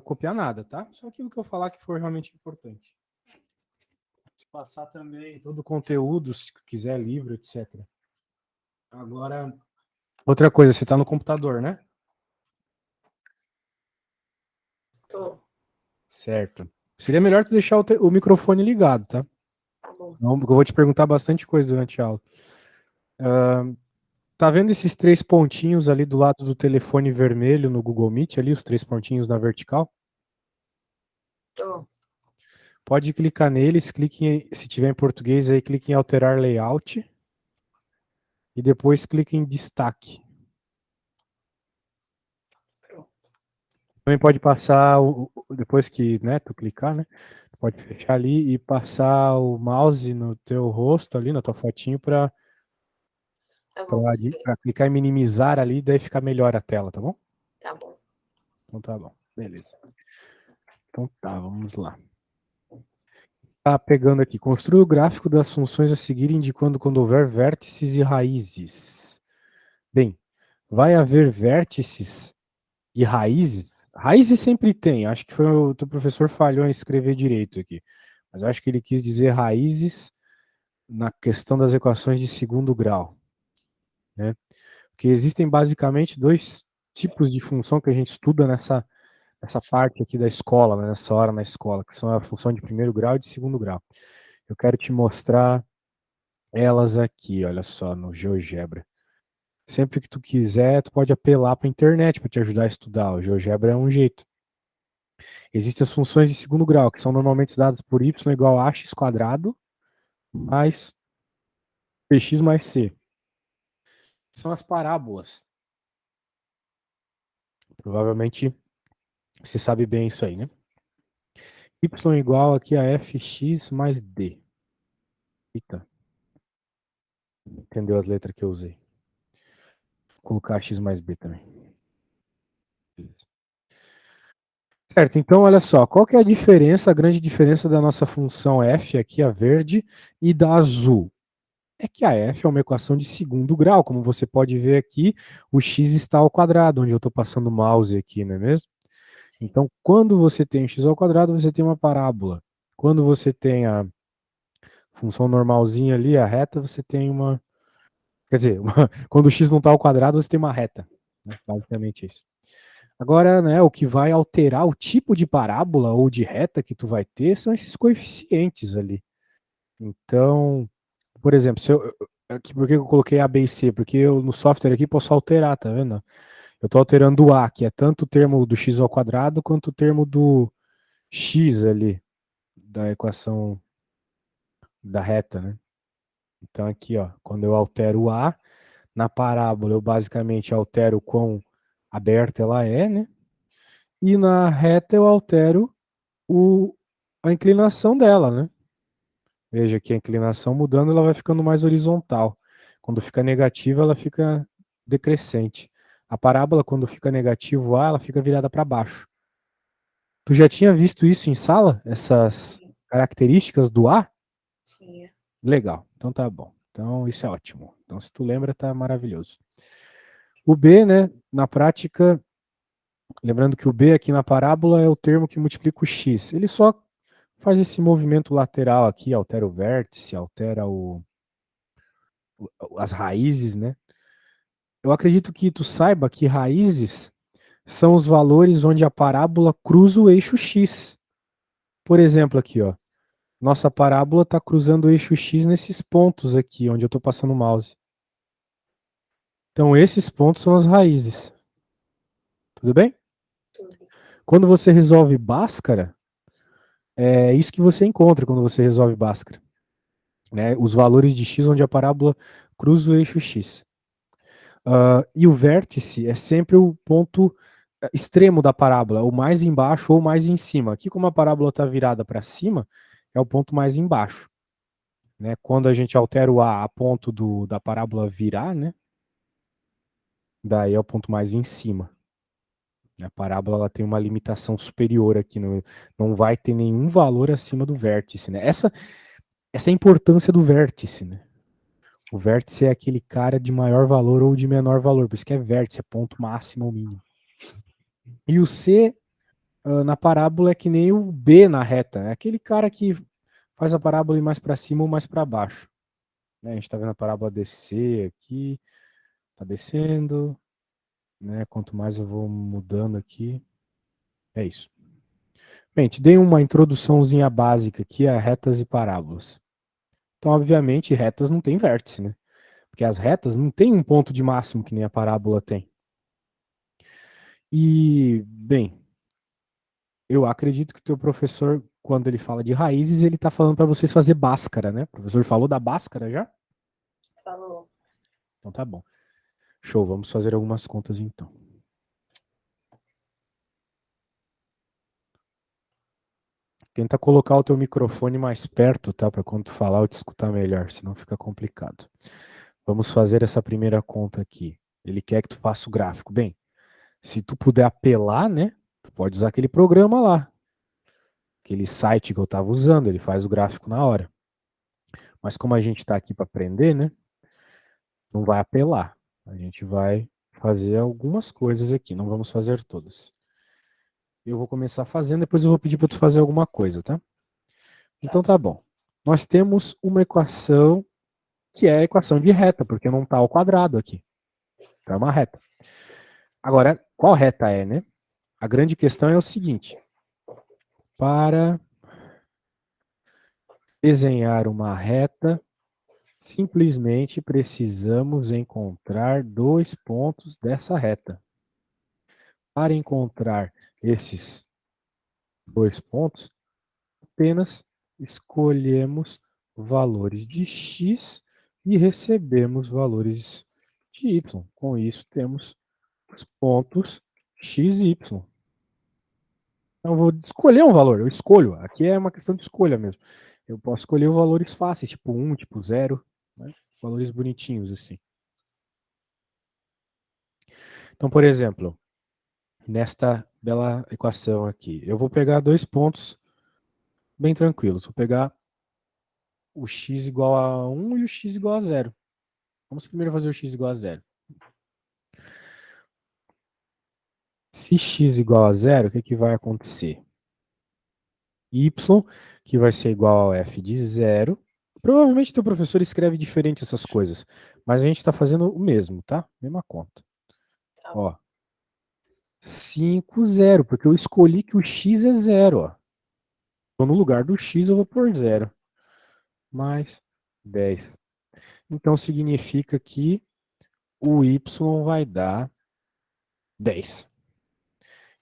Copiar nada, tá? Só aquilo que eu falar que for realmente importante. Se passar também todo o conteúdo, se quiser, livro, etc. Agora, outra coisa, você tá no computador, né? Tô. Certo. Seria melhor tu deixar o microfone ligado, tá? Tá bom. Não, porque eu vou te perguntar bastante coisa durante a aula. Tá vendo esses 3 pontinhos ali do lado do telefone vermelho no Google Meet, ali, os 3 pontinhos na vertical? Tô. Pode clicar neles, clique em, se tiver em português aí, clique em alterar layout e depois clique em destaque. Pronto. Também pode passar, depois que, né, tu clicar, né, pode fechar ali e passar o mouse no teu rosto ali, na tua fotinho, para Tá bom. clicar em minimizar ali, daí fica melhor a tela, tá bom? Tá bom. Então tá bom, beleza. Então tá, vamos lá. Tá pegando aqui, construa o gráfico das funções a seguir indicando quando houver vértices e raízes. Bem, vai haver vértices e raízes. Raízes sempre tem, acho que foi o teu professor falhou em escrever direito aqui. Mas eu acho que ele quis dizer raízes na questão das equações de segundo grau, né? Porque existem basicamente 2 tipos de função que a gente estuda nessa parte aqui da escola, né, nessa hora na escola, que são a função de primeiro grau e de segundo grau. Eu quero te mostrar elas aqui, olha só, no GeoGebra. Sempre que tu quiser, tu pode apelar para a internet para te ajudar a estudar. O GeoGebra é um jeito. Existem as funções de segundo grau, que são normalmente dadas por y igual a ax quadrado mais px mais c. São as parábolas. Provavelmente você sabe bem isso aí, né? Y igual aqui a fx mais d. Eita. Entendeu as letras que eu usei? Vou colocar x mais b também. Beleza. Certo, então olha só, qual que é a diferença, a grande diferença da nossa função f, aqui a verde, e da azul? É que a f é uma equação de segundo grau, como você pode ver aqui, o x está ao quadrado, onde eu estou passando o mouse aqui, não é mesmo? Sim. Então, quando você tem x ao quadrado, você tem uma parábola. Quando você tem a função normalzinha ali, a reta, você tem uma... Quer dizer, quando o x não está ao quadrado, você tem uma reta. Né? Basicamente isso. Agora, né, o que vai alterar o tipo de parábola ou de reta que tu vai ter são esses coeficientes ali. Então, por exemplo, se eu, aqui, por que eu coloquei A, B e C? Porque eu no software aqui posso alterar, tá vendo? Eu estou alterando o A, que é tanto o termo do x ao quadrado quanto o termo do x ali, da equação da reta, né? Então aqui, ó, quando eu altero o A, na parábola eu basicamente altero quão aberta ela é, né? E na reta eu altero a inclinação dela, né? Veja que a inclinação mudando, ela vai ficando mais horizontal. Quando fica negativa, ela fica decrescente. A parábola, quando fica negativo A, ela fica virada para baixo. Tu já tinha visto isso em sala? Essas características do A? Tinha. Legal, então tá bom. Então isso é ótimo. Então se tu lembra, tá maravilhoso. O B, né, na prática, lembrando que o B aqui na parábola é o termo que multiplica o X. Ele só faz esse movimento lateral aqui, altera o vértice, altera as raízes, né? Eu acredito que tu saiba que raízes são os valores onde a parábola cruza o eixo X. Por exemplo, aqui, ó. Nossa parábola está cruzando o eixo X nesses pontos aqui, onde eu estou passando o mouse. Então, esses pontos são as raízes. Tudo bem? Tudo. Quando você resolve Bhaskara, é isso que você encontra quando você resolve Bhaskara. Né? Os valores de X onde a parábola cruza o eixo X. E o vértice é sempre o ponto extremo da parábola, ou mais embaixo ou mais em cima. Aqui, como a parábola está virada para cima, é o ponto mais embaixo. Né? Quando a gente altera o A a ponto da parábola virar, né? Daí é o ponto mais em cima. A parábola ela tem uma limitação superior aqui, não vai ter nenhum valor acima do vértice. Né? Essa é a importância do vértice. Né? O vértice é aquele cara de maior valor ou de menor valor, por isso que é vértice, é ponto máximo ou mínimo. E o C Na parábola é que nem o B na reta. É aquele cara que faz a parábola ir mais para cima ou mais para baixo. Né? A gente está vendo a parábola descer aqui. Está descendo. Né? Quanto mais eu vou mudando aqui. É isso. Bem, te dei uma introduçãozinha básica aqui a retas e parábolas. Então, obviamente, retas não tem vértice, né? Porque as retas não tem um ponto de máximo que nem a parábola tem. E, bem, eu acredito que o teu professor, quando ele fala de raízes, ele está falando para vocês fazer Bhaskara, né? O professor falou da Bhaskara já? Falou. Então tá bom. Show, vamos fazer algumas contas então. Tenta colocar o teu microfone mais perto, tá? Para quando tu falar eu te escutar melhor, senão fica complicado. Vamos fazer essa primeira conta aqui. Ele quer que tu faça o gráfico. Bem, se tu puder apelar, né? Tu pode usar aquele programa lá. Aquele site que eu estava usando, ele faz o gráfico na hora. Mas como a gente está aqui para aprender, né? Não vai apelar. A gente vai fazer algumas coisas aqui, não vamos fazer todas. Eu vou começar fazendo, depois eu vou pedir para tu fazer alguma coisa, tá? Então tá bom. Nós temos uma equação que é a equação de reta, porque não está ao quadrado aqui. Então é uma reta. Agora, qual reta é, né? A grande questão é o seguinte: para desenhar uma reta, simplesmente precisamos encontrar dois pontos dessa reta. Para encontrar esses dois pontos, apenas escolhemos valores de x e recebemos valores de y. Com isso, temos os pontos x e y. Então, eu vou escolher um valor, eu escolho. Aqui é uma questão de escolha mesmo. Eu posso escolher valores fáceis, tipo 1, tipo 0, né? Valores bonitinhos assim. Então, por exemplo, nesta bela equação aqui, eu vou pegar dois pontos bem tranquilos. Vou pegar o x igual a 1 e o x igual a 0. Vamos primeiro fazer o x igual a 0. Se x igual a 0, o que vai acontecer? Y, que vai ser igual ao f de 0. Provavelmente teu professor escreve diferente essas coisas, mas a gente está fazendo o mesmo, tá? Mesma conta. Tá. Ó, 5, 0, porque eu escolhi que o x é 0, ó. Então, no lugar do x eu vou pôr 0. Mais 10. Então, significa que o y vai dar 10.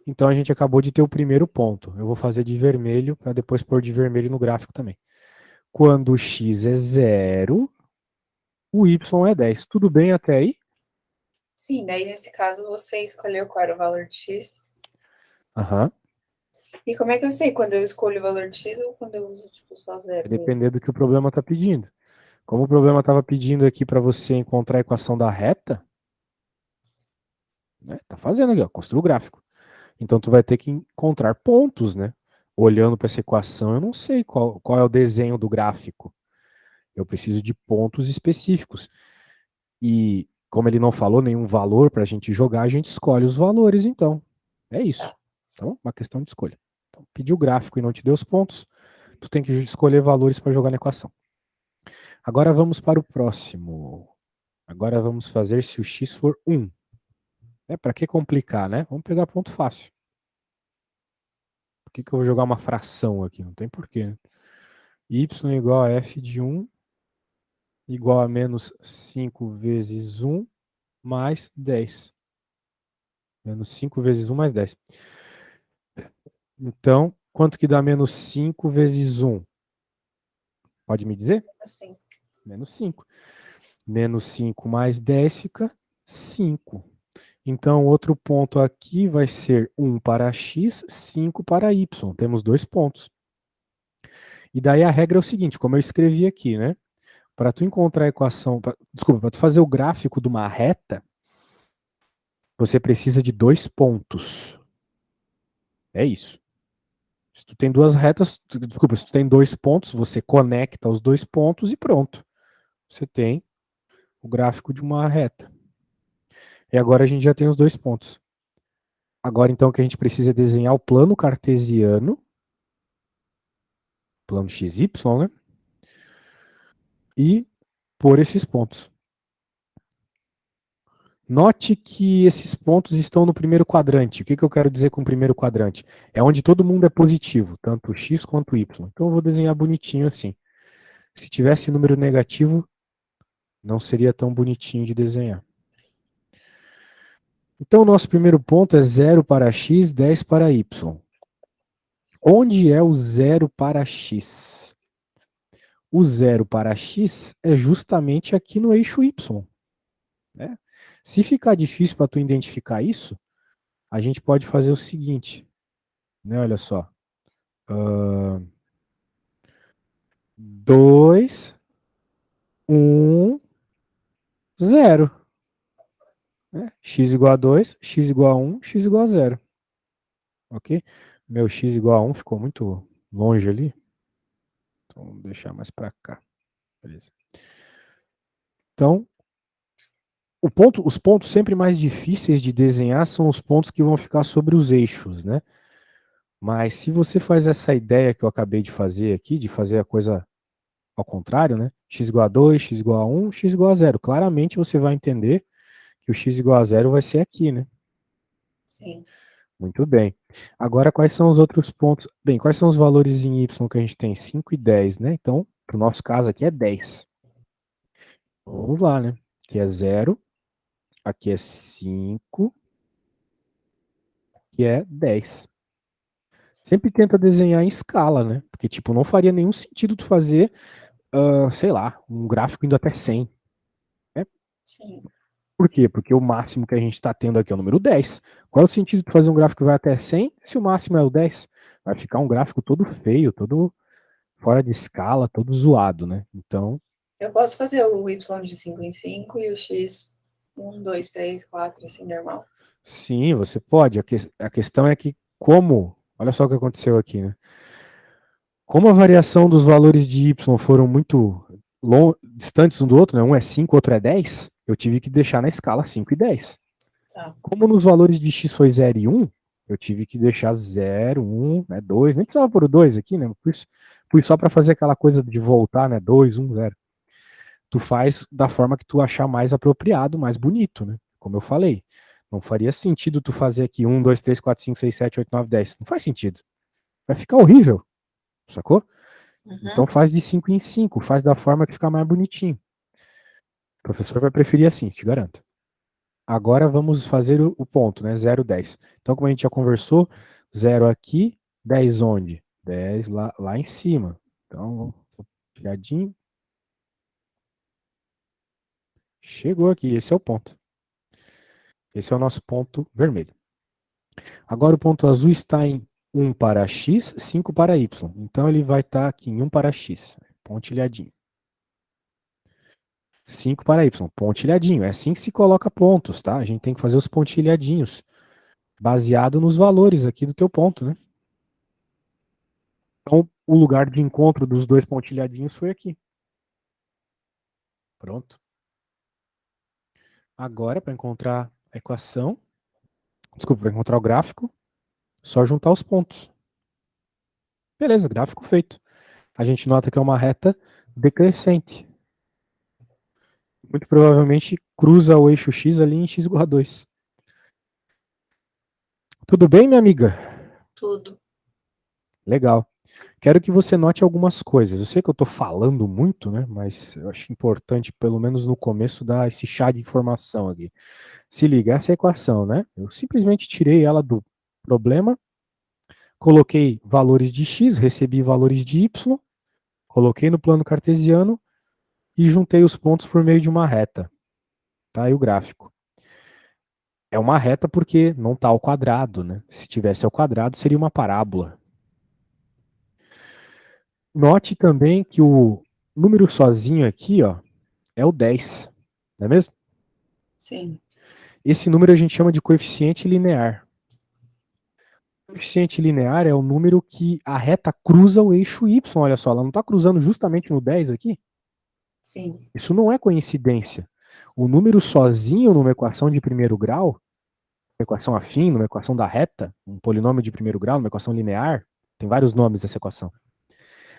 Então, a gente acabou de ter o primeiro ponto. Eu vou fazer de vermelho para depois pôr de vermelho no gráfico também. Quando o x é 0, o y é 10. Tudo bem até aí? Sim, daí nesse caso você escolheu qual era o valor de x. Aham. E como é que eu sei quando eu escolho o valor de x ou quando eu uso, tipo, só Vai zero mesmo? depender do que o problema está pedindo. Como o problema estava pedindo aqui para você encontrar a equação da reta, né? Tá fazendo aqui, ó, construa o gráfico. Então tu vai ter que encontrar pontos, né? Olhando para essa equação, eu não sei qual é o desenho do gráfico. Eu preciso de pontos específicos. E como ele não falou nenhum valor para a gente jogar, a gente escolhe os valores, então. É isso. Então, uma questão de escolha. Então, pediu o gráfico e não te deu os pontos, tu tem que escolher valores para jogar na equação. Agora vamos para o próximo. Agora vamos fazer se o x for 1. Para que complicar, né? Vamos pegar ponto fácil. Por que eu vou jogar uma fração aqui? Não tem porquê, né? Y igual a f de 1 igual a menos 5 vezes 1 mais 10. Menos 5 vezes 1 mais 10. Então, quanto que dá menos 5 vezes 1? Pode me dizer? Assim. Menos 5. Menos 5 mais 10 fica 5. Então, outro ponto aqui vai ser 1 para x, 5 para y. Temos dois pontos. E daí a regra é o seguinte, como eu escrevi aqui, né? Para tu encontrar a equação, desculpa, para tu fazer o gráfico de uma reta, você precisa de dois pontos. É isso. Se tu tem duas retas, desculpa, se tu tem dois pontos, você conecta os dois pontos e pronto. Você tem o gráfico de uma reta. E agora a gente já tem os dois pontos. Agora, então, o que a gente precisa é desenhar o plano cartesiano, plano XY, né? E pôr esses pontos. Note que esses pontos estão no primeiro quadrante. O que eu quero dizer com o primeiro quadrante? É onde todo mundo é positivo, tanto x quanto y. Então eu vou desenhar bonitinho assim. Se tivesse número negativo, não seria tão bonitinho de desenhar. Então o nosso primeiro ponto é 0 para x, 10 para y. Onde é o 0 para x? O 0 para x é justamente aqui no eixo y. Né? Se ficar difícil para tu identificar isso, a gente pode fazer o seguinte, né? Olha só. 2, 1, 0. Né? X igual a 2, x igual a 1, x igual a 0. Ok? Meu x igual a 1 ficou muito longe ali. Então, vou deixar mais para cá. Beleza. Então, os pontos sempre mais difíceis de desenhar são os pontos que vão ficar sobre os eixos, né? Mas se você faz essa ideia que eu acabei de fazer aqui, de fazer a coisa ao contrário, né? X igual a 2, x igual a 1, x igual a 0. Claramente você vai entender que o x igual a 0 vai ser aqui, né? Sim. Muito bem. Agora, quais são os outros pontos? Bem, quais são os valores em y que a gente tem? 5 e 10, né? Então, para o nosso caso aqui é 10. Vamos lá, né? Aqui é 0, aqui é 5, aqui é 10. Sempre tenta desenhar em escala, né? Porque, tipo, não faria nenhum sentido tu fazer, sei lá, um gráfico indo até 100. Né? Sim. Por quê? Porque o máximo que a gente está tendo aqui é o número 10. Qual é o sentido de fazer um gráfico que vai até 100 se o máximo é o 10? Vai ficar um gráfico todo feio, todo fora de escala, todo zoado, né? Então, Eu posso fazer o Y de 5 em 5 e o X 1, 2, 3, 4, assim, normal. sim, você pode. A questão é que olha só o que aconteceu aqui, né? Como a variação dos valores de y foram muito distantes um do outro, né? Um é 5, outro é 10, eu tive que deixar na escala 5 e 10. Tá. Como nos valores de x foi 0 e 1, eu tive que deixar 0, 1, né, 2. Nem precisava pôr o 2 aqui, né? Fui só para fazer aquela coisa de voltar, né? 2, 1, 0. Tu faz da forma que tu achar mais apropriado, mais bonito, né? Como eu falei. Não faria sentido tu fazer aqui 1, 2, 3, 4, 5, 6, 7, 8, 9, 10. Não faz sentido. Vai ficar horrível, sacou? Uhum. Então faz de 5 em 5, faz da forma que fica mais bonitinho. O professor vai preferir assim, te garanto. Agora vamos fazer o ponto, né? 0, 10. Então, como a gente já conversou, 0 aqui, 10 onde? 10 lá em cima. Então, tiradinho. Chegou aqui, esse é o ponto. Esse é o nosso ponto vermelho. Agora o ponto azul está em 1 para x, 5 para y. Então ele vai estar aqui em 1 para x, pontilhadinho. 5 para y, pontilhadinho. É assim que se coloca pontos, tá? A gente tem que fazer os pontilhadinhos, baseado nos valores aqui do teu ponto, né? Então, o lugar de encontro dos dois pontilhadinhos foi aqui. Pronto. Agora, para encontrar a equação, para encontrar o gráfico, só juntar os pontos. Beleza, gráfico feito. A gente nota que é uma reta decrescente. Muito provavelmente cruza o eixo X ali em x igual a 2. Tudo bem, minha amiga? Tudo. Legal. Quero que você note algumas coisas. Eu sei que eu estou falando muito, né? Mas eu acho importante, pelo menos no começo, dar esse chá de informação aqui. Se liga, essa é a equação, né? Eu simplesmente tirei ela do problema, coloquei valores de x, recebi valores de y, coloquei no plano cartesiano e juntei os pontos por meio de uma reta. Tá aí o gráfico. É uma reta porque não está ao quadrado, né? Se tivesse ao quadrado, seria uma parábola. Note também que o número sozinho aqui, ó, é o 10, não é mesmo? Sim. Esse número a gente chama de coeficiente linear. O coeficiente linear é o número que a reta cruza o eixo y, olha só, ela não está cruzando justamente no 10 aqui? Sim. Isso não é coincidência. O número sozinho numa equação de primeiro grau equação afim, numa equação da reta, um polinômio de primeiro grau, uma equação linear, tem vários nomes essa equação.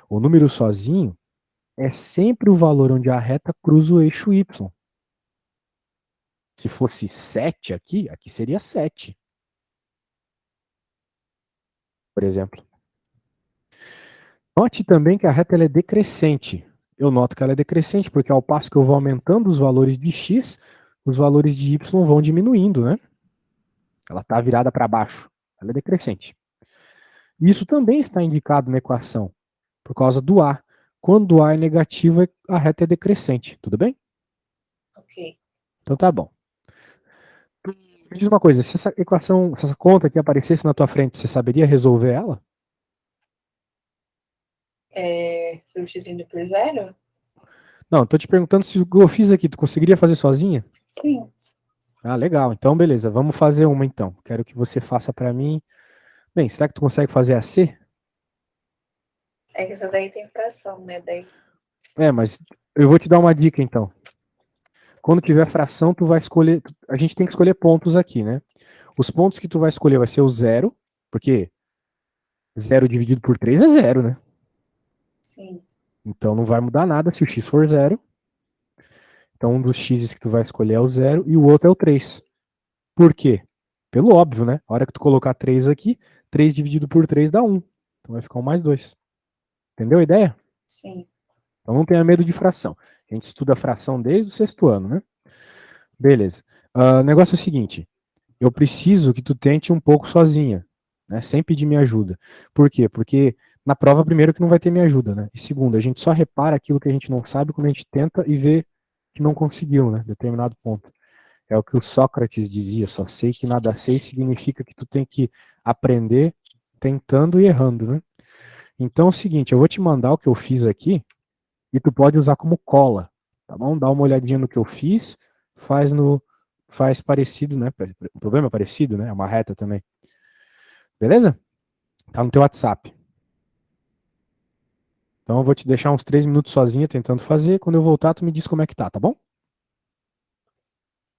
O número sozinho é sempre o valor onde a reta cruza o eixo y. Se fosse 7 aqui, aqui seria 7, por exemplo. Note também que a reta ela é decrescente. Eu noto que ela é decrescente porque ao passo que eu vou aumentando os valores de x, os valores de y vão diminuindo, né? Ela está virada para baixo. Ela é decrescente. Isso também está indicado na equação, por causa do A. Quando o A é negativo, a reta é decrescente. Tudo bem? Ok. Então tá bom. Me diz uma coisa, se essa equação, se essa conta aqui aparecesse na tua frente, você saberia resolver ela? Se o x indo por zero? Não, tô te perguntando se o que eu fiz aqui, tu conseguiria fazer sozinha? Sim. Ah, legal. Então, beleza. Vamos fazer uma então. Quero que você faça para mim. Bem, será que tu consegue fazer a C? É que essa daí tem fração, né? Daí. É, mas eu vou te dar uma dica então. Quando tiver fração, tu vai escolher. A gente tem que escolher pontos aqui, né? Os pontos que tu vai escolher vai ser o zero, porque zero dividido por 3 é zero, né? Sim. Então não vai mudar nada se o x for zero. Então um dos x que tu vai escolher é o zero e o outro é o 3. Por quê? Pelo óbvio, né? A hora que tu colocar 3 aqui, 3 dividido por 3 dá 1. Então vai ficar um mais 2. Entendeu a ideia? Sim. Então não tenha medo de fração. A gente estuda fração desde o sexto ano, né? Beleza. O negócio é o seguinte: eu preciso que tu tente um pouco sozinha, né? Sem pedir minha ajuda. Por quê? Porque na prova, primeiro, que não vai ter minha ajuda, né? E segundo, a gente só repara aquilo que a gente não sabe quando a gente tenta e vê que não conseguiu, né? Determinado ponto. É o que o Sócrates dizia: só sei que nada sei significa que tu tem que aprender tentando e errando, né? Então é o seguinte: eu vou te mandar o que eu fiz aqui e tu pode usar como cola, tá bom? Dá uma olhadinha no que eu fiz, faz no faz parecido, né? O problema é parecido, né? É uma reta também. Beleza? Tá no teu WhatsApp. Então eu vou te deixar uns 3 minutos sozinha tentando fazer. Quando eu voltar, tu me diz como é que tá bom?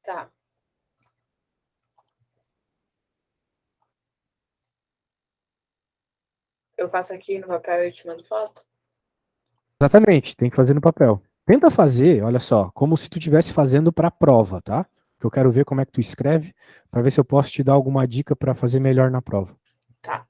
Tá. Eu faço aqui no papel e te mando foto? Exatamente, tem que fazer no papel. Tenta fazer, olha só, como se tu estivesse fazendo para a prova, tá? Que eu quero ver como é que tu escreve, para ver se eu posso te dar alguma dica para fazer melhor na prova. Tá.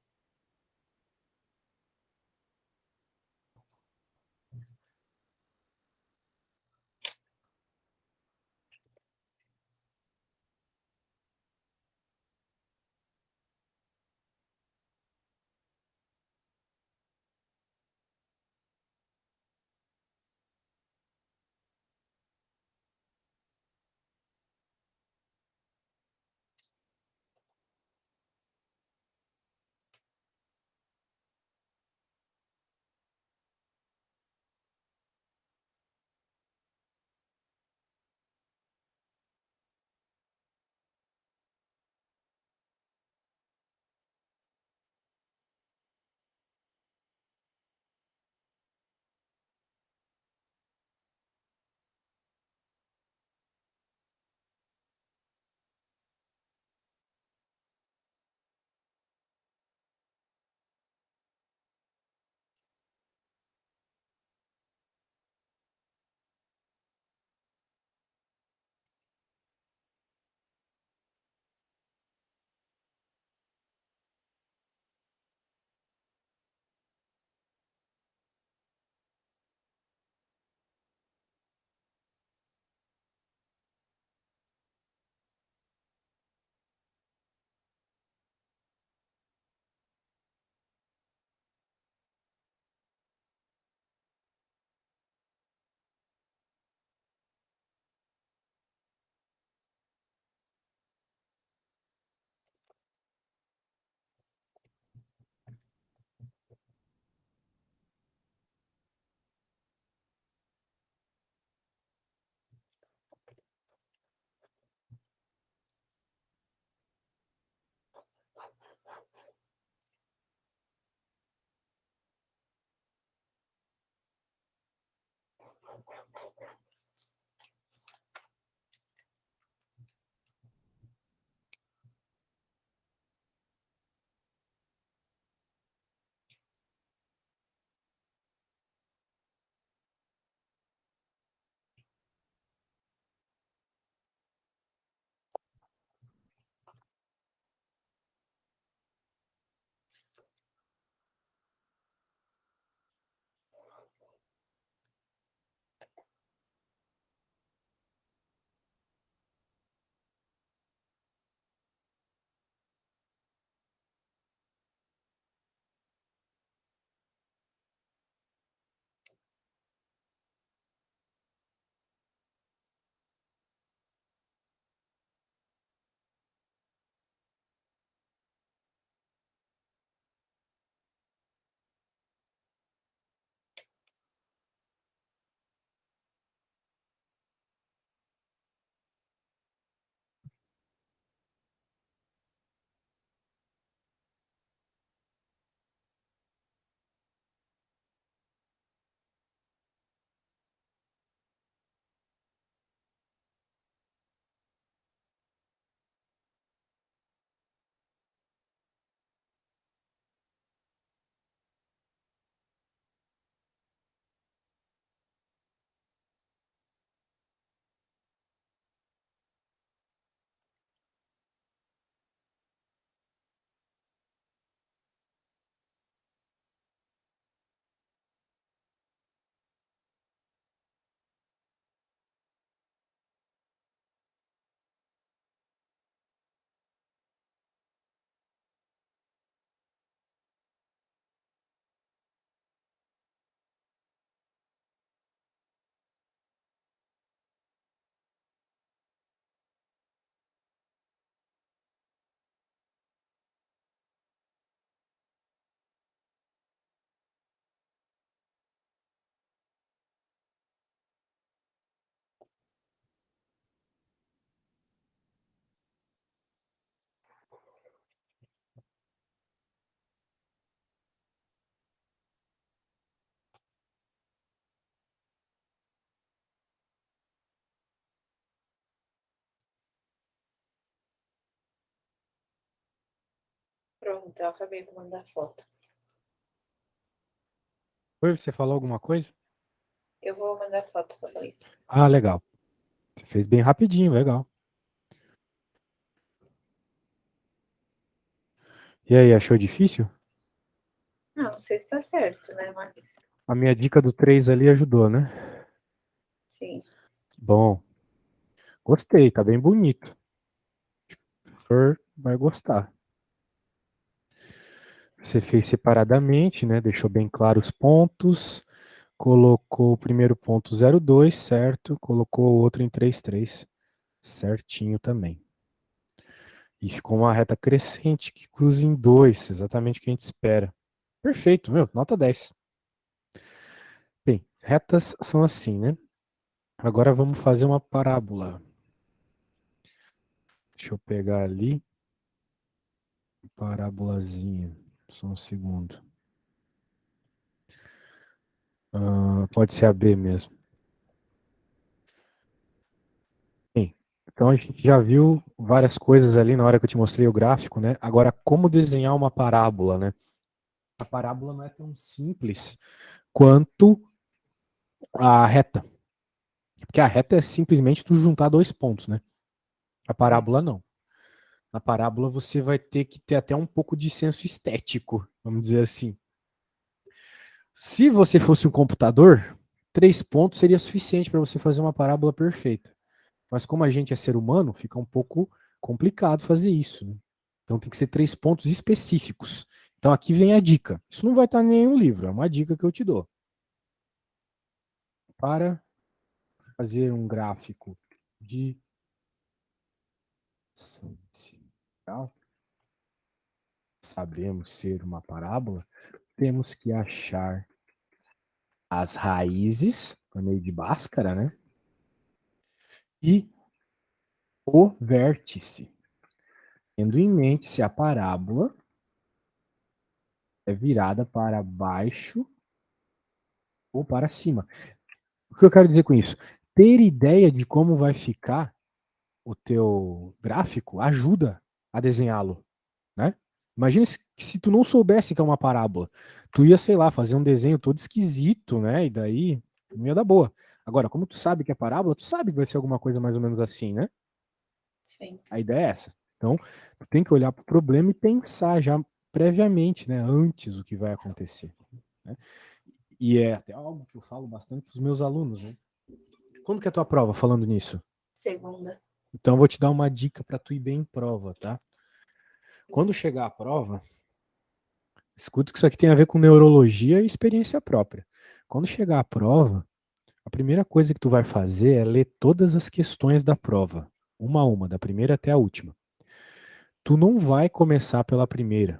Pronto, eu acabei de mandar foto. Oi, você falou alguma coisa? Eu vou mandar foto sobre isso. Ah, legal. Você fez bem rapidinho, legal. E aí, achou difícil? Não sei se tá certo, né, mas A minha dica do 3 ali ajudou, né? sim. Bom, gostei, tá bem bonito. O senhor vai gostar. Você fez separadamente, né? Deixou bem claro os pontos. Colocou o primeiro ponto 0,2, certo? Colocou o outro em 3,3, certinho também. E ficou uma reta crescente que cruza em 2, exatamente o que a gente espera. Perfeito, meu, nota 10. Bem, retas são assim, né? Agora vamos fazer uma parábola. Deixa eu pegar ali. Parábolazinha. Só um segundo. Pode ser a B mesmo. Bem, então a gente já viu várias coisas ali na hora que eu te mostrei o gráfico, né? Agora, como desenhar uma parábola, né? A parábola não é tão simples quanto a reta. Porque a reta é simplesmente tu juntar dois pontos, né? A parábola não. Na parábola você vai ter que ter até um pouco de senso estético, vamos dizer assim. Se você fosse um computador, 3 pontos seria suficiente para você fazer uma parábola perfeita. Mas como a gente é ser humano, fica um pouco complicado fazer isso, né? Então tem que ser 3 pontos específicos. Então aqui vem a dica. Isso não vai estar em nenhum livro, é uma dica que eu te dou. Para fazer um gráfico de sabemos ser uma parábola, temos que achar as raízes, por meio de Bhaskara, né? E o vértice, tendo em mente se a parábola é virada para baixo ou para cima. O que eu quero dizer com isso? Ter ideia de como vai ficar o teu gráfico ajuda a desenhá-lo, né? Imagina se tu não soubesse que é uma parábola. Tu ia, sei lá, fazer um desenho todo esquisito, né? E daí não ia dar boa. Agora, como tu sabe que é parábola, tu sabe que vai ser alguma coisa mais ou menos assim, né? Sim. A ideia é essa. Então, tu tem que olhar para o problema e pensar já previamente, né? Antes o que vai acontecer. Né? E é até algo que eu falo bastante para os meus alunos, né? Quando que é a tua prova falando nisso? Segunda. Então, eu vou te dar uma dica para tu ir bem em prova, tá? Quando chegar a prova, escuta que isso aqui tem a ver com neurologia e experiência própria. Quando chegar a prova, a primeira coisa que tu vai fazer é ler todas as questões da prova, uma a uma, da primeira até a última. Tu não vai começar pela primeira,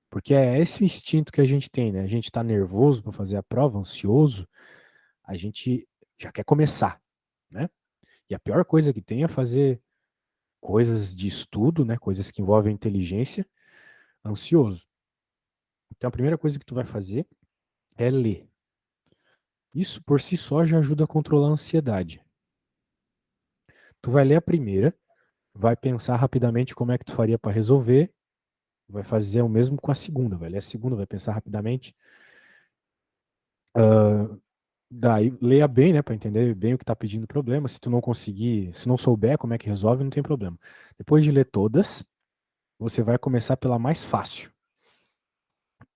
porque é esse instinto que a gente tem, né? A gente tá nervoso para fazer a prova, ansioso, a gente já quer começar, né? E a pior coisa que tem é fazer coisas de estudo, né? Coisas que envolvem inteligência, ansioso. Então a primeira coisa que tu vai fazer é ler. Isso por si só já ajuda a controlar a ansiedade. Tu vai ler a primeira, vai pensar rapidamente como é que tu faria para resolver, vai fazer o mesmo com a segunda, vai ler a segunda, vai pensar rapidamente. Daí leia bem, né, para entender bem o que está pedindo problema. Se tu não conseguir, se não souber como é que resolve, não tem problema. Depois de ler todas, você vai começar pela mais fácil.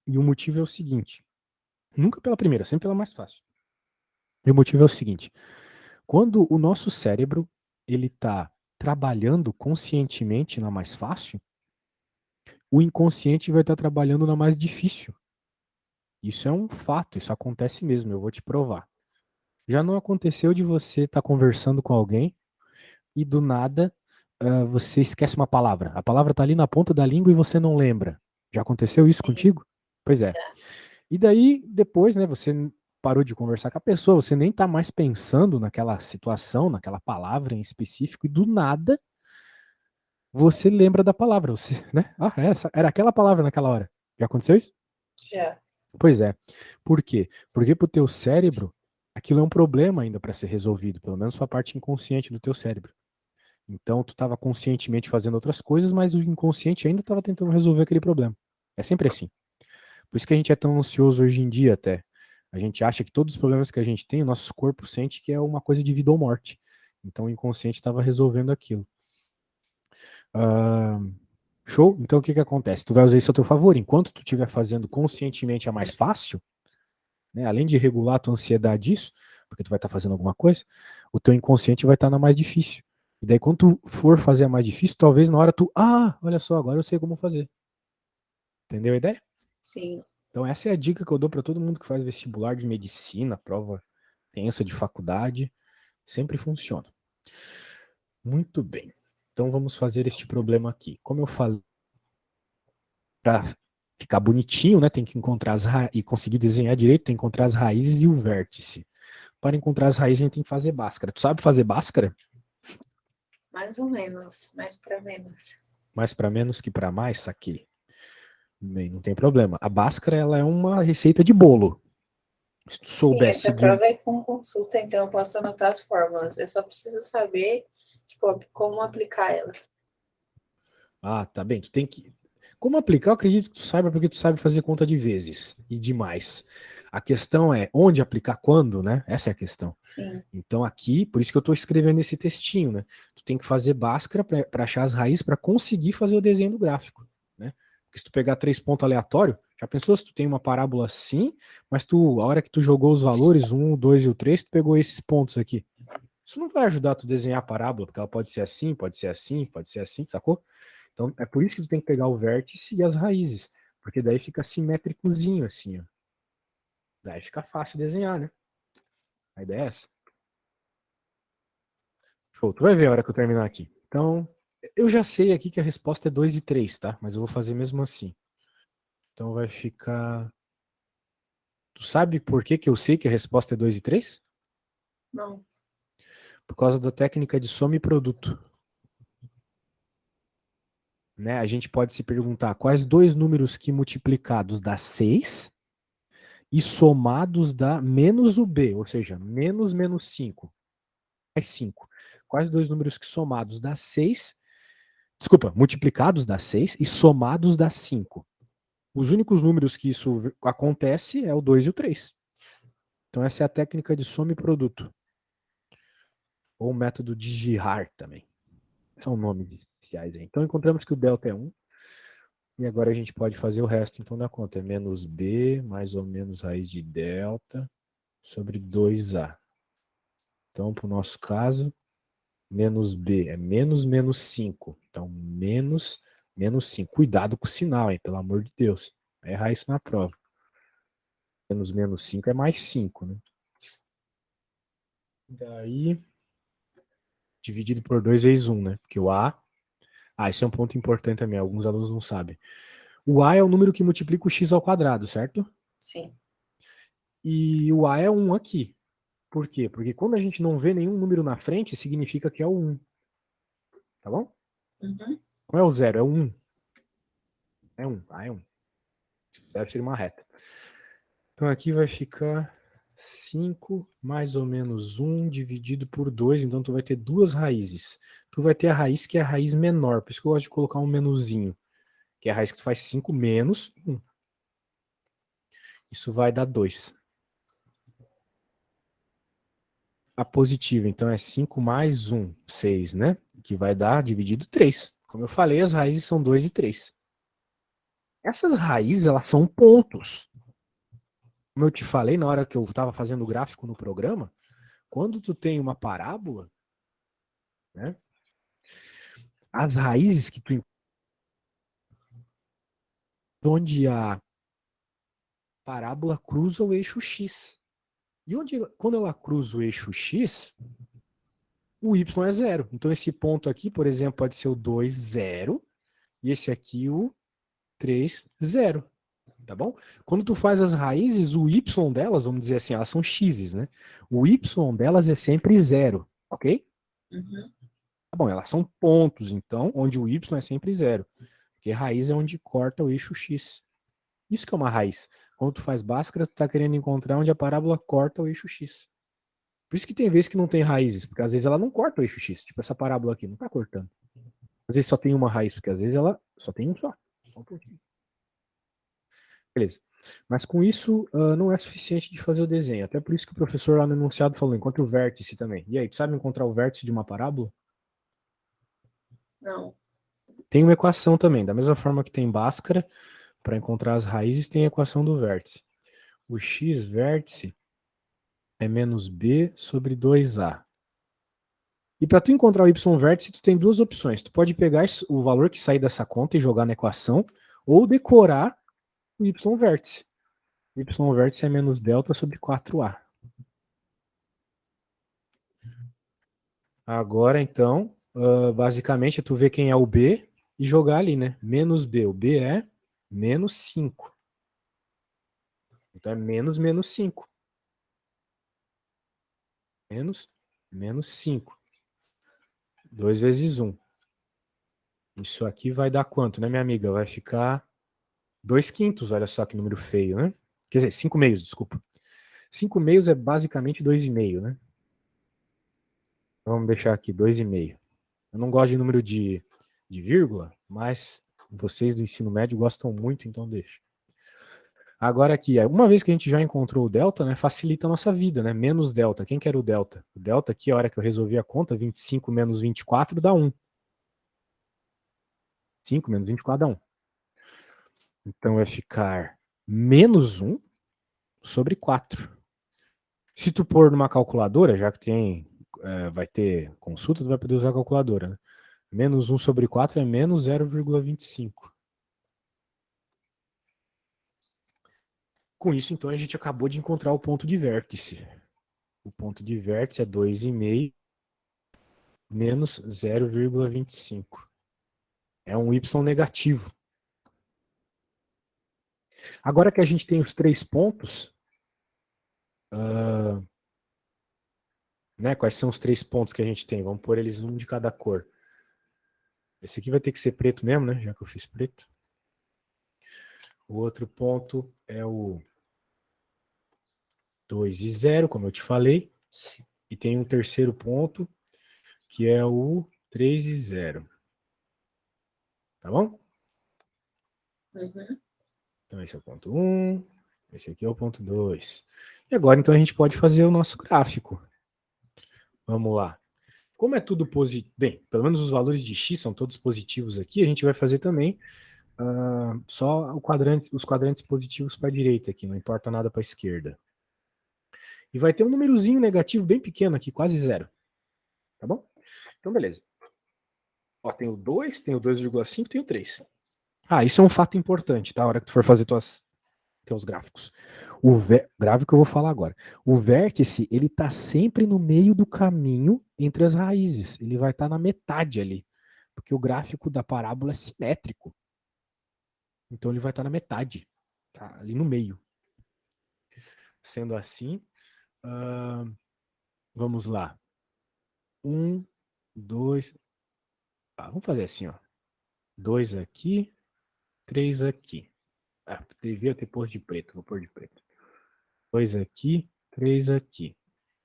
E o motivo é o seguinte: nunca pela primeira, sempre pela mais fácil. E o motivo é o seguinte: quando o nosso cérebro ele está trabalhando conscientemente na mais fácil, o inconsciente vai estar trabalhando na mais difícil. Isso é um fato, isso acontece mesmo, eu vou te provar. Já não aconteceu de você estar conversando com alguém e do nada você esquece uma palavra. A palavra está ali na ponta da língua e você não lembra. Já aconteceu isso Sim. contigo? Pois é. E daí, depois, né, você parou de conversar com a pessoa, você nem está mais pensando naquela situação, naquela palavra em específico, e do nada você lembra da palavra, você, né? Ah, era aquela palavra naquela hora. Já aconteceu isso? Já. Pois é. Por quê? Porque para o teu cérebro, aquilo é um problema ainda para ser resolvido, pelo menos para a parte inconsciente do teu cérebro. Então, tu estava conscientemente fazendo outras coisas, mas o inconsciente ainda estava tentando resolver aquele problema. É sempre assim. Por isso que a gente é tão ansioso hoje em dia até. A gente acha que todos os problemas que a gente tem, o nosso corpo sente que é uma coisa de vida ou morte. Então, o inconsciente estava resolvendo aquilo. Ah, show? Então, o que que acontece? Tu vai usar isso a teu favor. Enquanto tu estiver fazendo conscientemente a mais fácil, né, além de regular a tua ansiedade disso, porque tu vai estar fazendo alguma coisa, o teu inconsciente vai estar na mais difícil. E daí, quando tu for fazer a mais difícil, talvez na hora tu, olha só, agora eu sei como fazer. Entendeu a ideia? Sim. Então, essa é a dica que eu dou para todo mundo que faz vestibular de medicina, prova tensa de faculdade. Sempre funciona. Muito bem. Então, vamos fazer este problema aqui. Como eu falei, para ficar bonitinho, né, tem que encontrar e conseguir desenhar direito, tem que encontrar as raízes e o vértice. Para encontrar as raízes, a gente tem que fazer Bhaskara. Tu sabe fazer Bhaskara? Mais ou menos, mais para menos. Mais para menos que para mais, saquei. Bem, não tem problema. A Bhaskara, ela é uma receita de bolo. Se tu Sim, souber essa seguir. prova é com consulta, então eu posso anotar as fórmulas. Eu só preciso saber, tipo, como aplicar ela. Ah, tá bem. Tu tem que. Como aplicar, eu acredito que tu saiba, porque tu sabe fazer conta de vezes e demais. A questão é onde aplicar quando, né? Essa é a questão. Sim. Então aqui, por isso que eu estou escrevendo esse textinho, né? Tu tem que fazer Bhaskara para achar as raízes para conseguir fazer o desenho do gráfico, né? Porque se tu pegar 3 pontos aleatórios, já pensou se tu tem uma parábola assim, mas tu, a hora que tu jogou os valores, 1, o 2 e o 3, tu pegou esses pontos aqui. Isso não vai ajudar tu a desenhar a parábola, porque ela pode ser assim, pode ser assim, pode ser assim, sacou? Então é por isso que tu tem que pegar o vértice e as raízes, porque daí fica simétricozinho assim, ó. Daí fica fácil desenhar, né? A ideia é essa. Show, tu vai ver a hora que eu terminar aqui. Então, eu já sei aqui que a resposta é 2 e 3, tá? Mas eu vou fazer mesmo assim. Então vai ficar. Tu sabe por que que eu sei que a resposta é 2 e 3? Não. Por causa da técnica de soma e produto. Né? A gente pode se perguntar quais dois números que multiplicados dá 6 e somados dá menos o b, ou seja, menos 5, mais 5. Quais dois números que somados dá 6, desculpa, multiplicados dá 6 e somados dá 5. Os únicos números que isso acontece é o 2 e o 3. Então essa é a técnica de soma e produto. Ou o método de Girard também. São nomes especiais aí. Então encontramos que o delta é 1. E agora a gente pode fazer o resto, então, da conta. É menos b, mais ou menos raiz de delta, sobre 2a. Então, para o nosso caso, menos b é menos 5. Então, menos 5. Cuidado com o sinal, hein? Pelo amor de Deus. Vai errar isso na prova. Menos 5 é mais 5, né? Daí, dividido por 2 vezes 1, né? Porque o a... isso é um ponto importante também, alguns alunos não sabem. O a é o número que multiplica o x ao quadrado, certo? Sim. E o a é 1 aqui. Por quê? Porque quando a gente não vê nenhum número na frente, significa que é o 1. Tá bom? Uhum. Não é o 0, é o 1. É 1, a é 1. Deve ser uma reta. Então aqui vai ficar 5 mais ou menos 1 dividido por 2. Então tu vai ter duas raízes. Tu vai ter a raiz que é a raiz menor. Por isso que eu gosto de colocar um menuzinho. Que é a raiz que tu faz 5 menos 1. Isso vai dar 2. A positiva, então, é 5 mais 1, 6, né? Que vai dar dividido 3. Como eu falei, as raízes são 2 e 3. Essas raízes, elas são pontos. Como eu te falei na hora que eu estava fazendo o gráfico no programa, quando tu tem uma parábola, né? As raízes que tu onde a parábola cruza o eixo X. E quando ela cruza o eixo X, o Y é zero. Então esse ponto aqui, por exemplo, pode ser o 2, 0, e esse aqui o 3, 0. Tá bom? Quando tu faz as raízes, o Y delas, vamos dizer assim, elas são X's, né? O Y delas é sempre zero, ok? Uhum. Tá bom, elas são pontos, então, onde o Y é sempre zero. Porque raiz é onde corta o eixo X. Isso que é uma raiz. Quando tu faz Bhaskara, tu tá querendo encontrar onde a parábola corta o eixo X. Por isso que tem vezes que não tem raízes, porque às vezes ela não corta o eixo X. Tipo essa parábola aqui, não tá cortando. Às vezes só tem uma raiz, porque às vezes ela só tem um só. Só um pouquinho. Beleza. Mas com isso não é suficiente de fazer o desenho. Até por isso que o professor lá no enunciado falou, encontre o vértice também. E aí, tu sabe encontrar o vértice de uma parábola? Não. Tem uma equação também, da mesma forma que tem Bhaskara, para encontrar as raízes tem a equação do vértice. O x vértice é menos b sobre 2a. E para tu encontrar o y vértice, tu tem duas opções. Tu pode pegar o valor que sair dessa conta e jogar na equação, ou decorar o y vértice. O y vértice é menos delta sobre 4a. Agora, então, basicamente, tu vê quem é o b e jogar ali, né? Menos b. O b é menos 5. Então é menos 5. Menos 5. 2 vezes 1. Isso aqui vai dar quanto, né, minha amiga? Vai ficar 2 quintos, olha só que número feio, né? Quer dizer, 5 meios, desculpa. 5 meios é basicamente 2,5, né? Vamos deixar aqui 2,5. Eu não gosto de número de vírgula, mas vocês do ensino médio gostam muito, então deixa. Agora aqui, uma vez que a gente já encontrou o delta, né, facilita a nossa vida, né? Menos delta. Quem quer o delta? O delta aqui, a hora que eu resolvi a conta, 25 menos 24 dá 1. 5 menos 24 dá 1. Então vai ficar menos 1 sobre 4. Se tu pôr numa calculadora, já que vai ter consulta, tu vai poder usar a calculadora, né? Menos 1 sobre 4 é menos 0,25. Com isso, então, a gente acabou de encontrar o ponto de vértice. O ponto de vértice é 2,5 menos 0,25. É um y negativo. Agora que a gente tem os 3 pontos, né, quais são os 3 pontos que a gente tem? Vamos pôr eles um de cada cor. Esse aqui vai ter que ser preto mesmo, né? Já que eu fiz preto. O outro ponto é o 2 e 0, como eu te falei. E tem um terceiro ponto, que é o 3 e 0. Tá bom? Uhum. Então esse é o ponto 1, esse aqui é o ponto 2. E agora então a gente pode fazer o nosso gráfico. Vamos lá. Como é tudo positivo, bem, pelo menos os valores de x são todos positivos aqui, a gente vai fazer também só os quadrantes positivos para a direita aqui, não importa nada para a esquerda. E vai ter um númerozinho negativo bem pequeno aqui, quase 0. Tá bom? Então, beleza. Ó, tem o 2, tem o 2,5, tem o 3. Isso é um fato importante, tá? A hora que tu for fazer teus gráficos. O gráfico eu vou falar agora. O vértice, ele tá sempre no meio do caminho entre as raízes. Ele vai estar na metade ali. Porque o gráfico da parábola é simétrico. Então ele vai estar na metade. Tá? Ali no meio. Sendo assim, vamos lá. 1, 2. Vamos fazer assim, ó. 2 aqui, 3 aqui. Devia ter posto de preto, vou pôr de preto. 2 aqui, 3 aqui.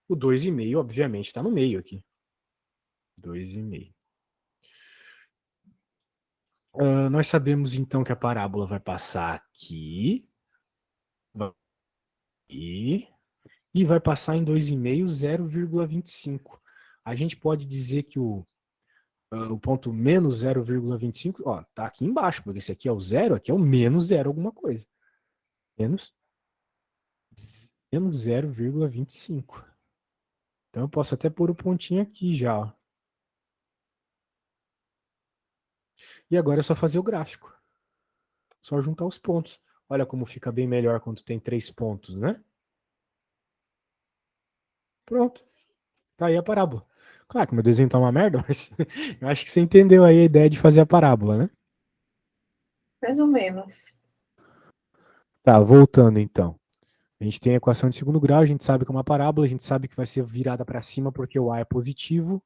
O 2,5, obviamente, está no meio aqui. 2,5. Nós sabemos, então, que a parábola vai passar aqui. E vai passar em 2,5, 0,25. A gente pode dizer que o ponto menos 0,25, ó, tá aqui embaixo, porque esse aqui é o 0, aqui é o menos 0 alguma coisa. Menos 0,25. Então eu posso até pôr o pontinho aqui já, ó. E agora é só fazer o gráfico. Só juntar os pontos. Olha como fica bem melhor quando tem 3 pontos, né? Pronto. Tá aí a parábola. Claro que meu desenho tá uma merda, mas eu acho que você entendeu aí a ideia de fazer a parábola, né? Mais ou menos. Tá, voltando então. A gente tem a equação de segundo grau, a gente sabe que é uma parábola, a gente sabe que vai ser virada para cima porque o A é positivo.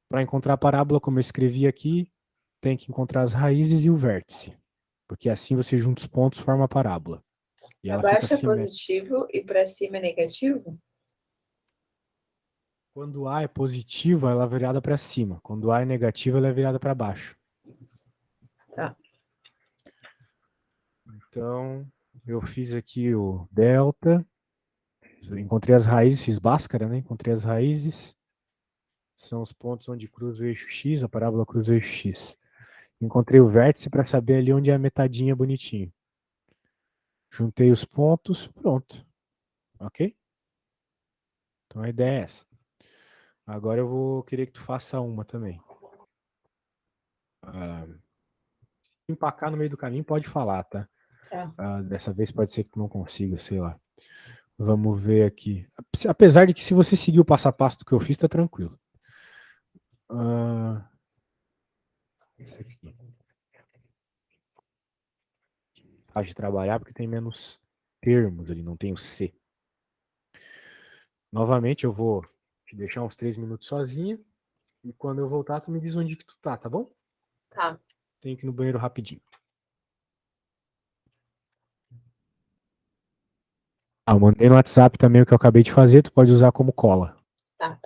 Para encontrar a parábola, como eu escrevi aqui, tem que encontrar as raízes e o vértice. Porque assim você junta os pontos, forma a parábola. E Para ela fica baixo é simétrica. positivo e para cima é negativo? Quando A é positiva, ela é virada para cima. Quando A é negativa, ela é virada para baixo. Tá. Então, eu fiz aqui o delta. Eu encontrei as raízes, fiz Bhaskara, né? Encontrei as raízes. São os pontos onde cruza o eixo X, a parábola cruza o eixo X. Encontrei o vértice para saber ali onde é a metadinha bonitinho. Juntei os pontos, pronto. Ok? Então a ideia é essa. Agora eu vou querer que tu faça uma também. Empacar no meio do caminho pode falar, tá? Tá. Dessa vez pode ser que tu não consiga, sei lá. Vamos ver aqui. Apesar de que se você seguir o passo a passo do que eu fiz, tá tranquilo. Isso aqui. Faz de trabalhar porque tem menos termos ali, não tem o C. Novamente eu vou te deixar uns 3 minutos sozinha. E quando eu voltar, tu me diz onde que tu tá bom? Tá. Tenho que ir no banheiro rapidinho. Eu mandei no WhatsApp também o que eu acabei de fazer, tu pode usar como cola. Tá.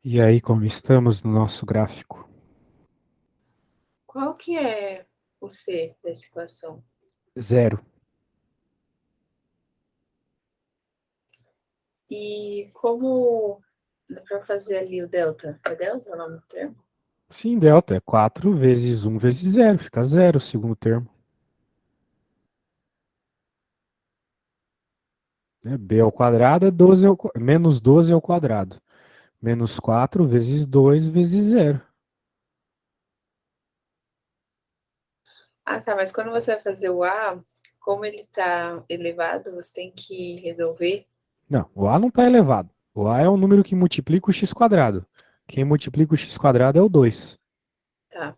E aí, como estamos no nosso gráfico? Qual que é o C dessa equação? Zero. E como dá para fazer ali o delta? É delta o nome do termo? Sim, delta é 4 vezes 1 vezes zero. Fica zero o segundo termo. Né? B ao quadrado é 12 menos 12 ao quadrado. Menos 4 vezes 2 vezes zero. Ah, tá, mas quando você vai fazer o A, como ele está elevado, você tem que resolver. Não, o A não está elevado. O A é um número que multiplica o x quadrado. Quem multiplica o x quadrado é o 2. Tá.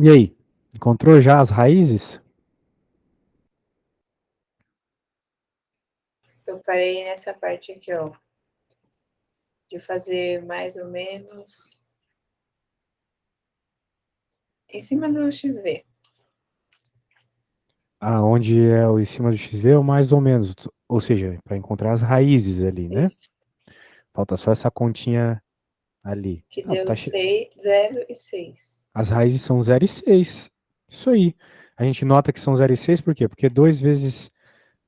E aí, encontrou já as raízes? Eu parei nessa parte aqui, ó, de fazer mais ou menos em cima do XV. Ah, onde é o em cima do XV, ou mais ou menos. Ou seja, para encontrar as raízes ali, né? Isso. Falta só essa continha ali. Que Tá, deu tá 6, 0 e 6. As raízes são 0 e 6. Isso aí. A gente nota que são 0 e 6 por quê? Porque 2 vezes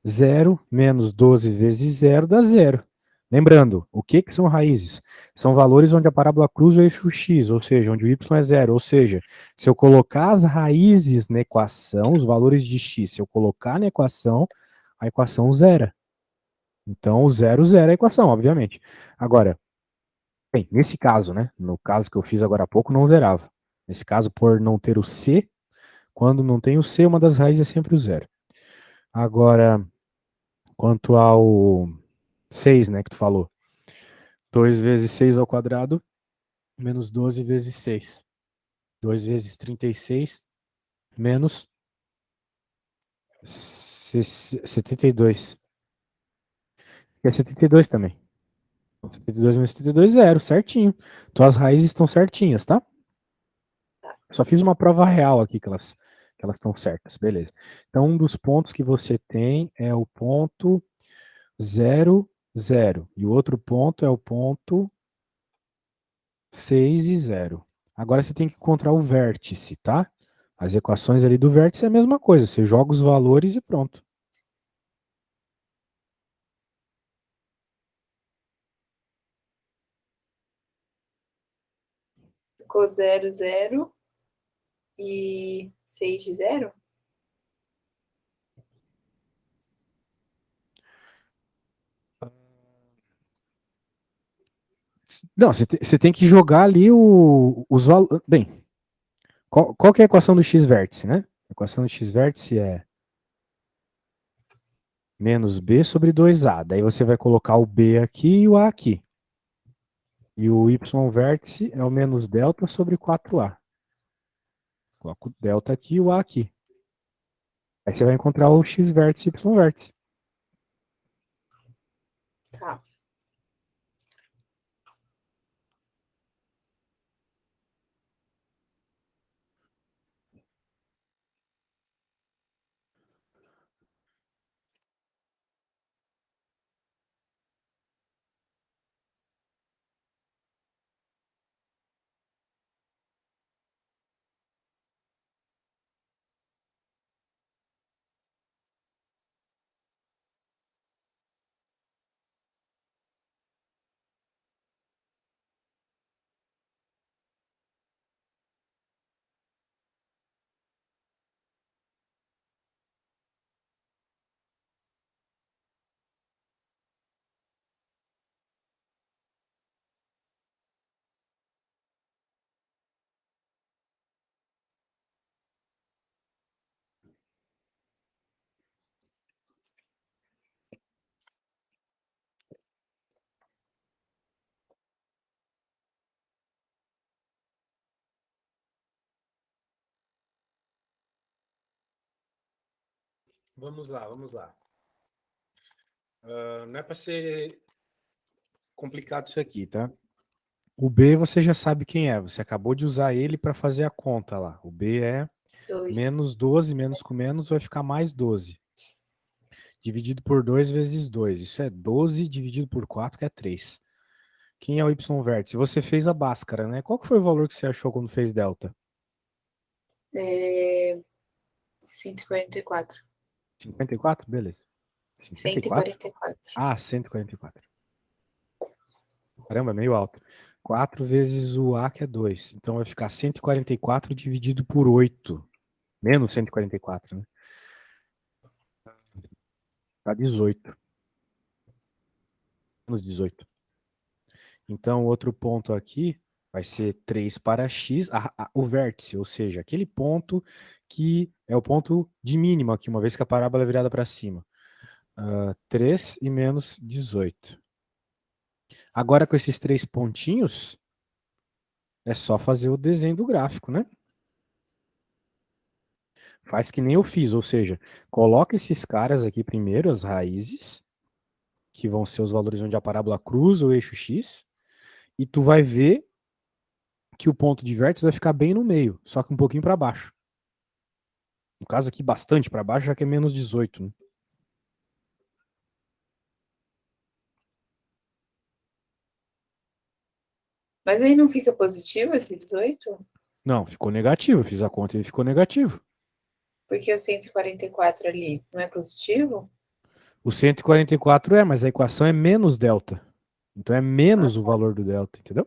0 menos 12 vezes 0 dá 0. Lembrando, o que são raízes? São valores onde a parábola cruza o eixo x, ou seja, onde o y é 0. Ou seja, se eu colocar as raízes na equação, os valores de x, se eu colocar na equação, a equação zera. Então, o zero zera a equação, obviamente. Agora, bem, nesse caso, né? No caso que eu fiz agora há pouco, não zerava. Nesse caso, por não ter o c, quando não tem o c, uma das raízes é sempre o zero. Agora, quanto ao 6, né, que tu falou. 2 vezes 6 ao quadrado, menos 12 vezes 6. 2 vezes 36, menos 72. Que é 72 também. 72 menos 72, zero, certinho. Tuas raízes estão certinhas, tá? Só fiz uma prova real aqui que elas estão certas, beleza. Então, um dos pontos que você tem é o ponto 0, 0. E o outro ponto é o ponto 6 e 0. Agora você tem que encontrar o vértice, tá? As equações ali do vértice é a mesma coisa. Você joga os valores e pronto. Ficou 0, 0 e 6 de 0? Não, você tem que jogar ali os valores. Bem, qual que é a equação do x vértice, né? A equação do x vértice é menos b sobre 2a. Daí você vai colocar o b aqui e o a aqui. E o y vértice é o menos delta sobre 4a. Coloca o delta aqui e o a aqui. Aí você vai encontrar o x vértice e y vértice. Tá. Vamos lá, vamos lá. Não é para ser complicado isso aqui, tá? O B você já sabe quem é. Você acabou de usar ele para fazer a conta lá. O B é 2. menos 12, menos com menos vai ficar mais 12. Dividido por 2 vezes 2. Isso é 12 dividido por 4, que é 3. Quem é o Y vértice? Você fez a Bhaskara, né? Qual que foi o valor que você achou quando fez delta? 144. 54? Beleza. 54? 144. Ah, 144. Caramba, meio alto. 4 vezes o A, que é 2. Então vai ficar 144 dividido por 8. Menos 144, né? Dá 18. Menos 18. Então, outro ponto aqui vai ser 3 para x, o vértice, ou seja, aquele ponto que é o ponto de mínima aqui, uma vez que a parábola é virada para cima. 3 e menos 18. Agora, com esses 3 pontinhos, é só fazer o desenho do gráfico, né? Faz que nem eu fiz, ou seja, coloca esses caras aqui primeiro, as raízes, que vão ser os valores onde a parábola cruza o eixo X, e tu vai ver que o ponto de vértice vai ficar bem no meio, só que um pouquinho para baixo. No caso aqui, bastante para baixo, já que é menos 18. Né? Mas aí não fica positivo esse 18? Não, ficou negativo. Eu fiz a conta e ele ficou negativo. Porque o 144 ali não é positivo? O 144 é, mas a equação é menos delta. Então é Ah, menos o valor do delta, entendeu?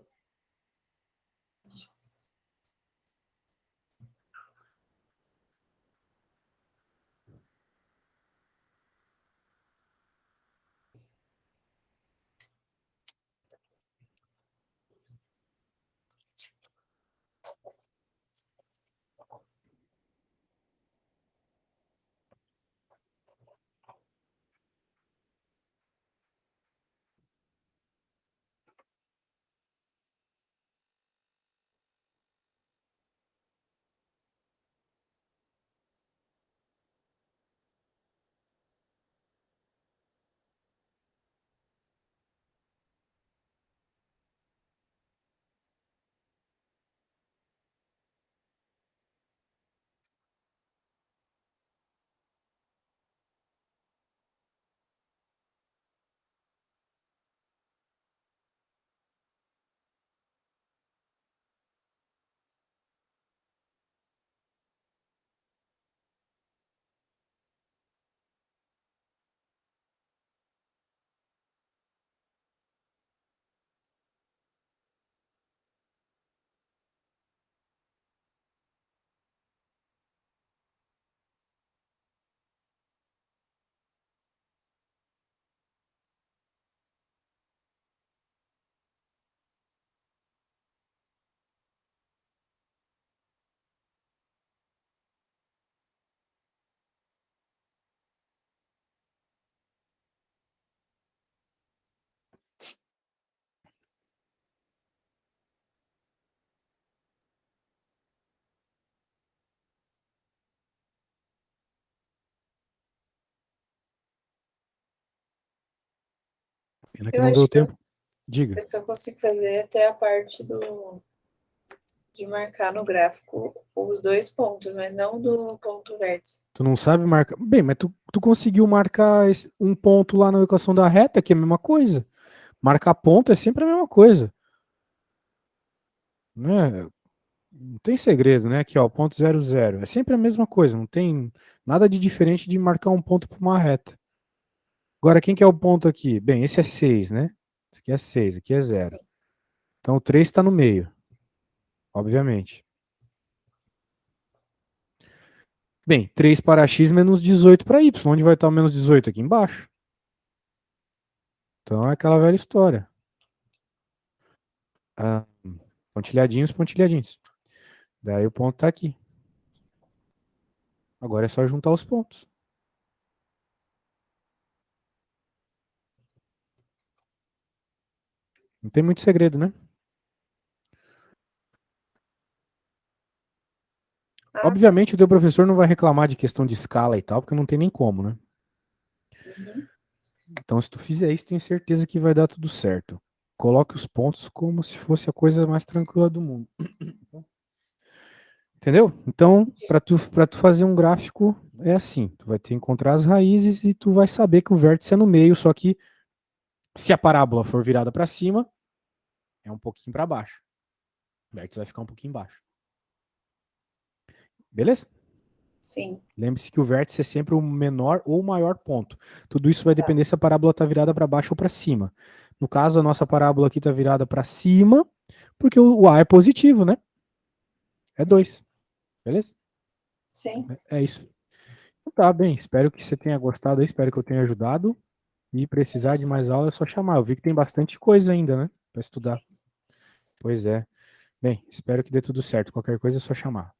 Pena que eu não deu acho que tempo. Diga. eu só consigo fazer até a parte de marcar no gráfico os dois pontos, mas não do ponto vértice. Tu não sabe marcar. Bem, mas tu conseguiu marcar um ponto lá na equação da reta, que é a mesma coisa. Marcar ponto é sempre a mesma coisa. Né? Não tem segredo, né? Aqui, ó, ponto 00. É sempre a mesma coisa. Não tem nada de diferente de marcar um ponto para uma reta. Agora, quem que é o ponto aqui? Bem, esse é 6, né? Esse aqui é 6, aqui é 0. Sim. Então o 3 está no meio, obviamente. Bem, 3 para x menos 18 para y. Onde vai estar o menos 18? Aqui embaixo. Então é aquela velha história. Ah, pontilhadinhos, pontilhadinhos. Daí o ponto está aqui. Agora é só juntar os pontos. Não tem muito segredo, né? Ah, tá. Obviamente o teu professor não vai reclamar de questão de escala e tal, porque não tem nem como, né? Uhum. Então se tu fizer isso, tenho certeza que vai dar tudo certo. Coloque os pontos como se fosse a coisa mais tranquila do mundo. Entendeu? Então, para tu fazer um gráfico, é assim. Tu vai ter que encontrar as raízes e tu vai saber que o vértice é no meio, só que se a parábola for virada para cima, é um pouquinho para baixo. O vértice vai ficar um pouquinho embaixo. Beleza? Sim, Lembre-se que o vértice é sempre o menor ou o maior ponto. Tudo isso vai tá. depender se a parábola está virada para baixo ou para cima. No caso, a nossa parábola aqui está virada para cima, porque o A é positivo, né? É 2. Beleza? Sim, É isso. Então tá bem. Espero que você tenha gostado aí. Espero que eu tenha ajudado. E precisar sim, de mais aula é só chamar. Eu vi que tem bastante coisa ainda, né? Para estudar. sim. Pois é. Bem, espero que dê tudo certo. Qualquer coisa é só chamar.